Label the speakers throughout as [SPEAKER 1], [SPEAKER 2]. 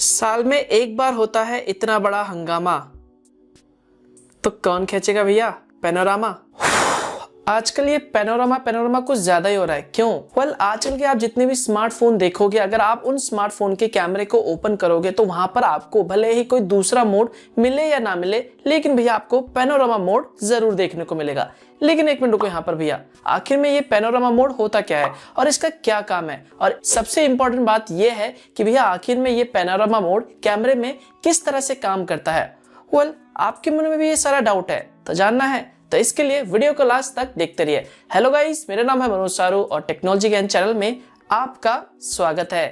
[SPEAKER 1] साल में एक बार होता है इतना बड़ा हंगामा, तो कौन खींचेगा भैया पैनोरामा। आजकल ये पैनोरामा कुछ ज्यादा ही हो रहा है। क्यों? आजकल के आप जितने भी स्मार्टफोन देखोगे, अगर आप उन स्मार्टफोन के कैमरे को ओपन करोगे तो वहां पर आपको भले ही कोई दूसरा मोड मिले या ना मिले, लेकिन भैया आपको पैनोरामा मोड जरूर देखने को मिलेगा। लेकिन एक मिनट रुको यहाँ पर भैया, आखिर में ये पैनोरामा मोड होता क्या है और इसका क्या काम है? और सबसे इंपॉर्टेंट बात यह है कि भैया आखिर में ये पैनोरामा मोड कैमरे में किस तरह से काम करता है। आपके मन में भी ये सारा डाउट है तो जानना है तो इसके लिए वीडियो को लास्ट तक देखते रहिए। हेलो गाइस, मेरा नाम है मनोज सारू और टेक्नोलॉजी ज्ञान चैनल में आपका स्वागत है।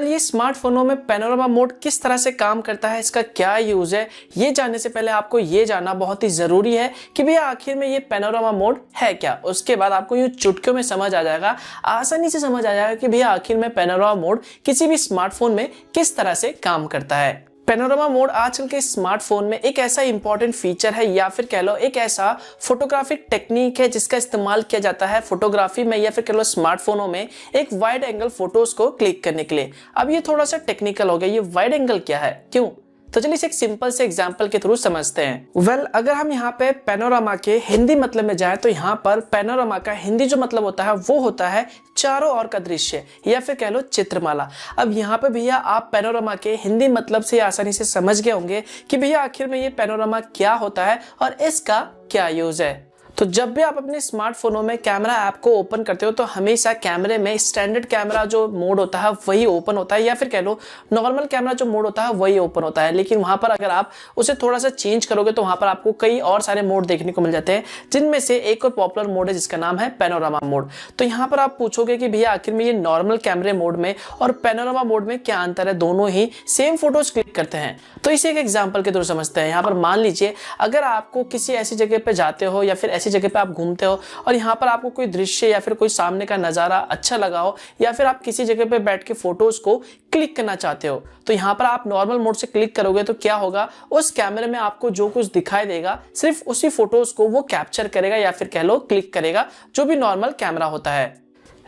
[SPEAKER 1] ये स्मार्टफोनों में पैनोरामा मोड किस तरह से काम करता है, इसका क्या यूज है, ये जानने से पहले आपको ये जानना बहुत ही जरूरी है कि भैया आखिर में ये पैनोरामा मोड है क्या। उसके बाद आपको यूं चुटकियों में समझ आ जाएगा, आसानी से समझ आ जाएगा कि भैया आखिर में पैनोरामा मोड किसी भी स्मार्टफोन में किस तरह से काम करता है। पैनोरामा मोड आजकल के स्मार्टफोन में एक ऐसा इंपॉर्टेंट फीचर है या फिर कह लो एक ऐसा फोटोग्राफिक टेक्निक है जिसका इस्तेमाल किया जाता है फोटोग्राफी में या फिर कह लो स्मार्टफोनों में एक वाइड एंगल फोटोज को क्लिक करने के लिए। अब ये थोड़ा सा टेक्निकल हो गया, ये वाइड एंगल क्या है, क्यों? तो चलिए इसे एक सिंपल से एग्जांपल के थ्रू समझते हैं। अगर हम यहाँ पे पैनोरामा के हिंदी मतलब में जाए तो यहाँ पर पैनोरामा का हिंदी जो मतलब होता है वो होता है चारों ओर का दृश्य या फिर कह लो चित्रमाला। अब यहाँ पे भैया आप पैनोरामा के हिंदी मतलब से आसानी से समझ गए होंगे कि भैया आखिर में ये पैनोरामा क्या होता है और इसका क्या यूज है। तो जब भी आप अपने स्मार्टफोनों में कैमरा ऐप को ओपन करते हो तो हमेशा कैमरे में स्टैंडर्ड कैमरा जो मोड होता है वही ओपन होता है या फिर कह लो नॉर्मल कैमरा जो मोड होता है वही ओपन होता है। लेकिन वहां पर अगर आप उसे थोड़ा सा चेंज करोगे तो वहां पर आपको कई और सारे मोड देखने को मिल जाते हैं, जिनमें से एक और पॉपुलर मोड है जिसका नाम है पैनोरामा मोड। तो यहाँ पर आप पूछोगे कि भैया आखिर में ये नॉर्मल कैमरे मोड में और पैनोरामा मोड में क्या अंतर है, दोनों ही सेम फोटोज क्लिक करते हैं। तो इसे एक एग्जाम्पल के थ्रू समझते हैं। यहाँ पर मान लीजिए अगर आपको किसी ऐसी जगह पे जाते हो या फिर ऐसी जगह पे आप घूमते हो और यहाँ पर आपको कोई दृश्य या फिर कोई सामने का नजारा अच्छा लगा हो या फिर आप किसी जगह पे बैठ के फोटोज को क्लिक करना चाहते हो, तो यहाँ पर आप नॉर्मल मोड से क्लिक करोगे तो क्या होगा, उस कैमरे में आपको जो कुछ दिखाई देगा सिर्फ उसी फोटोज को वो कैप्चर करेगा या फिर कह लो क्लिक करेगा, जो भी नॉर्मल कैमरा होता है।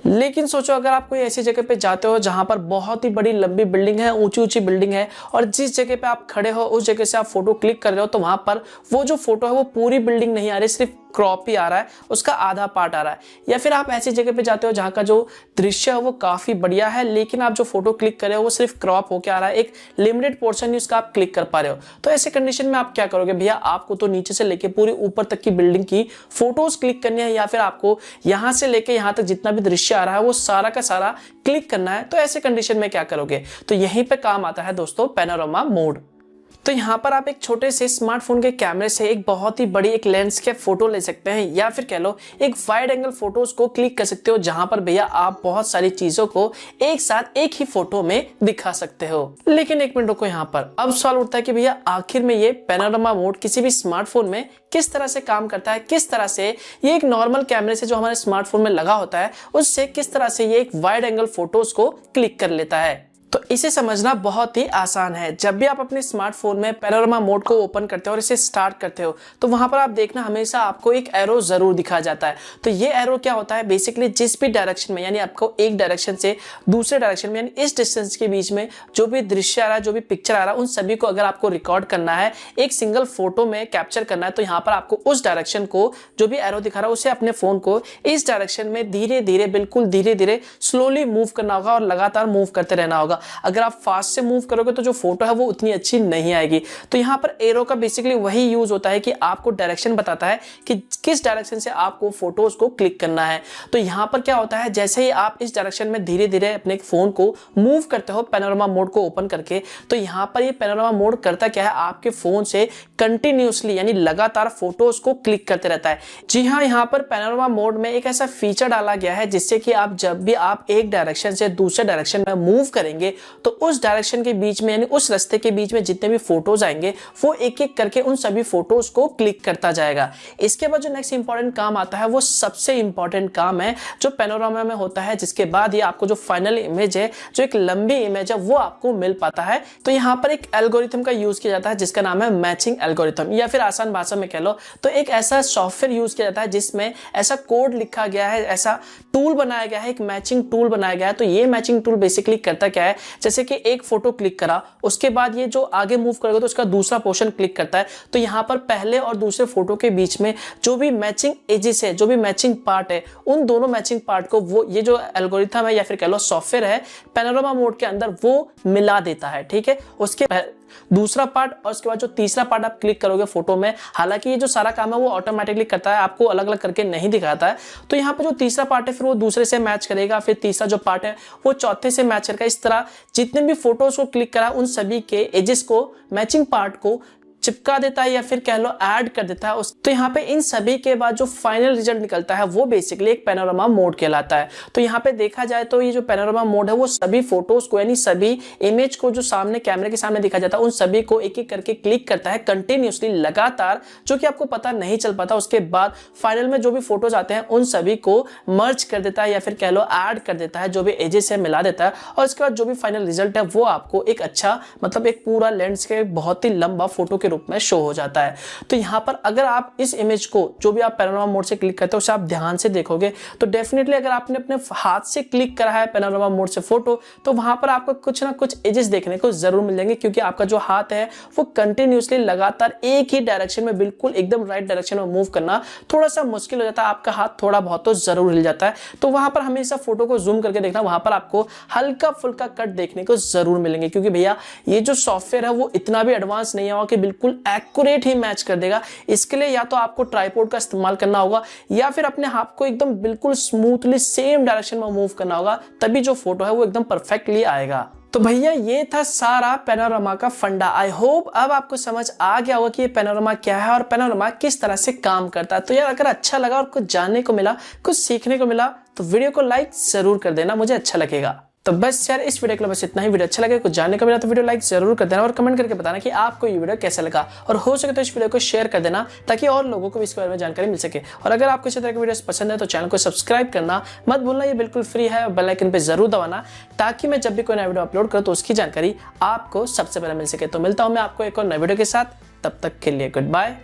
[SPEAKER 1] लेकिन सोचो अगर आप कोई ऐसी जगह पे जाते हो जहां पर बहुत ही बड़ी लंबी बिल्डिंग है, ऊंची ऊंची बिल्डिंग है और जिस जगह पे आप खड़े हो उस जगह से आप फोटो क्लिक कर रहे हो तो वहां पर वो जो फोटो है वो पूरी बिल्डिंग नहीं आ रही, सिर्फ क्रॉप ही आ रहा है, उसका आधा पार्ट आ रहा है। या फिर आप ऐसी जगह पे जाते हो जहां का जो दृश्य है वो काफी बढ़िया है लेकिन आप जो फोटो क्लिक कर रहे हो वो सिर्फ क्रॉप होके आ रहा है, एक लिमिटेड पोर्शन ही उसका आप क्लिक कर पा रहे हो। तो ऐसे कंडीशन में आप क्या करोगे भैया, आपको तो नीचे से लेके पूरी ऊपर तक की बिल्डिंग की फोटोज क्लिक करनी है या फिर आपको यहां से लेके यहां तक जितना भी दृश्य आ रहा है वो सारा का सारा क्लिक करना है। तो ऐसे कंडीशन में क्या करोगे, तो यहीं पे काम आता है दोस्तों पैनोरामा मोड। तो यहाँ पर आप एक छोटे से स्मार्टफोन के कैमरे से एक बहुत ही बड़ी एक लैंडस्केप फोटो ले सकते हैं या फिर कह लो एक वाइड एंगल फोटोज को क्लिक कर सकते हो, जहां पर भैया आप बहुत सारी चीजों को एक साथ एक ही फोटो में दिखा सकते हो। लेकिन एक मिनट रुको, यहाँ पर अब सवाल उठता है कि भैया आखिर में ये पैनोरामा मोड किसी भी स्मार्टफोन में किस तरह से काम करता है, किस तरह से ये एक नॉर्मल कैमरे से जो हमारे स्मार्टफोन में लगा होता है उससे किस तरह से ये एक वाइड एंगल फोटोज को क्लिक कर लेता है। तो इसे समझना बहुत ही आसान है। जब भी आप अपने स्मार्टफोन में पैनोरामा मोड को ओपन करते हो और इसे स्टार्ट करते हो तो वहां पर आप देखना हमेशा आपको एक एरो जरूर दिखा जाता है। तो ये एरो क्या होता है, बेसिकली जिस भी डायरेक्शन में, यानी आपको एक डायरेक्शन से दूसरे डायरेक्शन में यानी इस डिस्टेंस के बीच में जो भी दृश्य आ रहा है, जो भी पिक्चर आ रहा है, उन सभी को अगर आपको रिकॉर्ड करना है, एक सिंगल फोटो में कैप्चर करना है, तो यहाँ पर आपको उस डायरेक्शन को जो भी एरो दिखा रहा है उसे अपने फोन को इस डायरेक्शन में धीरे धीरे, बिल्कुल धीरे धीरे स्लोली मूव करना होगा और लगातार मूव करते रहना होगा। अगर आप फास्ट से मूव करोगे तो जो फोटो है वो उतनी अच्छी नहीं आएगी। तो यहाँ पर एरो का बेसिकली वही यूज होता है कि आपको डायरेक्शन बताता है कि किस डायरेक्शन से आपको फोटोज को क्लिक करना है। तो यहाँ पर क्या होता है, जैसे ही आप इस डायरेक्शन में धीरे धीरे अपने फोन को मूव करते हो पैनोरामा मोड को ओपन करके, तो यहाँ पर ये पैनोरामा मोड करता क्या है, आपके फोन से कंटिन्यूअसली यानी लगातार फोटोज को क्लिक करते रहता है। जी हाँ, यहाँ पर पैनोरामा मोड में एक ऐसा फीचर डाला गया है जिससे कि आप जब भी आप एक डायरेक्शन से दूसरे डायरेक्शन में मूव करेंगे तो उस डायरेक्शन के बीच में यानी उस रास्ते के बीच में जितने भी फोटोज आएंगे वो एक एक करके उन सभी फोटोज को क्लिक करता जाएगा। इसके बाद जो नेक्स्ट इंपॉर्टेंट काम आता है वो सबसे इंपॉर्टेंट काम है जो पैनोरामा में होता है, जिसके बाद ये आपको जो फाइनल इमेज है, जो एक लंबी इमेज है, वो आपको मिल पाता है। तो यहाँ पर एक एल्गोरिथम का यूज किया जाता है जिसका नाम है मैचिंग एल्गोरिथम, या फिर आसान भाषा में कह लो तो एक ऐसा सॉफ्टवेयर यूज किया जाता है जिसमें ऐसा कोड लिखा गया है, ऐसा टूल बनाया गया है, एक मैचिंग टूल बनाया गया है। तो ये मैचिंग टूल बेसिकली करता क्या है, जैसे कि एक फोटो क्लिक करा, उसके बाद ये जो आगे मूव करेगा तो उसका दूसरा पोर्शन क्लिक करता है, तो यहाँ पर पहले और दूसरे फोटो के बीच में जो भी मैचिंग एजेस है, जो भी मैचिंग पार्ट है, उन दोनों मैचिंग पार्ट को वो ये जो एल्गोरिथम है या फिर कह लो सॉफ्टवेयर है पैनोरामा मोड के अंदर वो मिला देता है। ठीक है, उसके दूसरा पार्ट और उसके बाद जो तीसरा पार्ट आप क्लिक करोगे फोटो में, हालांकि ये जो सारा काम है वो ऑटोमेटिकली करता है, आपको अलग अलग करके नहीं दिखाता है। तो यहाँ पे जो तीसरा पार्ट है फिर वो दूसरे से मैच करेगा, फिर तीसरा जो पार्ट है वो चौथे से मैच करेगा। इस तरह जितने भी फोटोज को क्लिक करा उन सभी के एजेस को, मैचिंग पार्ट को चिपका देता है या फिर कह लो ऐड कर देता है उस। तो यहाँ पे इन सभी के बाद जो फाइनल रिजल्ट निकलता है वो बेसिकली एक पैनोरामा मोड कहलाता है। तो यहाँ पे देखा जाए तो ये जो पैनोरामा मोड है वो सभी फोटोज को यानी सभी इमेज को जो सामने कैमरे के सामने दिखा जाता है उन सभी को एक एक करके क्लिक करता है कंटिन्यूसली, लगातार, जो कि आपको पता नहीं चल पाता। उसके बाद फाइनल में जो भी फोटोज आते हैं उन सभी को मर्ज कर देता है या फिर कह लो ऐड कर देता है, जो भी एजेस है मिला देता है, और उसके बाद जो भी फाइनल रिजल्ट है वो आपको एक अच्छा मतलब एक पूरा लैंडस्केप बहुत ही लंबा फोटो के रूप में शो हो जाता है। तो यहां पर अगर आप इस इमेज को जो भी आप पैनोरामा मोड से क्लिक करते हो उसे आप ध्यान से देखोगे तो डेफिनेटली अगर आपने अपने हाथ से क्लिक करा है पैनोरामा मोड से फोटो तो वहां पर आपको कुछ ना कुछ एजेस देखने को जरूर मिल जाएंगे, क्योंकि आपका जो हाथ है वो कंटिन्यूसली लगातार एक ही डायरेक्शन में बिल्कुल एकदम राइट डायरेक्शन में मूव करना थोड़ा सा मुश्किल हो जाता है, आपका हाथ थोड़ा बहुत तो जरूर हिल जाता है। तो वहां पर हमेशा फोटो को जूम करके देखना, वहां पर आपको हल्का फुल्का कट देखने को जरूर मिलेंगे, क्योंकि भैया ये जो सॉफ्टवेयर है वो इतना भी एडवांस नहीं होगा कि बिल्कुल एक्यूरेट ही मैच कर देगा। इसके लिए या तो आपको ट्राइपॉड का इस्तेमाल करना होगा या फिर अपने हाथ को एकदम बिल्कुल स्मूथली सेम डायरेक्शन में मूव करना होगा, तभी जो फोटो है वो एकदम परफेक्टली आएगा। तो भैया ये था सारा पैनोरामा का फंडा। आई होप अब आपको समझ आ गया होगा कि ये पैनोरामा क्या है और पैनोरामा किस तरह से काम करता है। तो यार अगर अच्छा लगा और कुछ जानने को मिला, कुछ सीखने को मिला तो वीडियो को लाइक जरूर कर देना, मुझे अच्छा लगेगा। तो बस यार इस वीडियो के लिए बस इतना ही। वीडियो अच्छा लगे, कुछ जानने को मिला तो वीडियो लाइक जरूर कर देना और कमेंट करके बताना कि आपको ये वीडियो कैसा लगा, और हो सके तो इस वीडियो को शेयर कर देना ताकि और लोगों को भी इसके बारे में जानकारी मिल सके। और अगर आपको इसी तरह की वीडियोस पसंद है तो चैनल को सब्सक्राइब करना मत भूलना, ये बिल्कुल फ्री है, और बेल आइकन पे जरूर दबाना ताकि मैं जब भी कोई नया वीडियो अपलोड करूँ तो उसकी जानकारी आपको सबसे पहले मिल सके। तो मिलता हूँ मैं आपको एक और नए वीडियो के साथ, तब तक के लिए गुड बाय।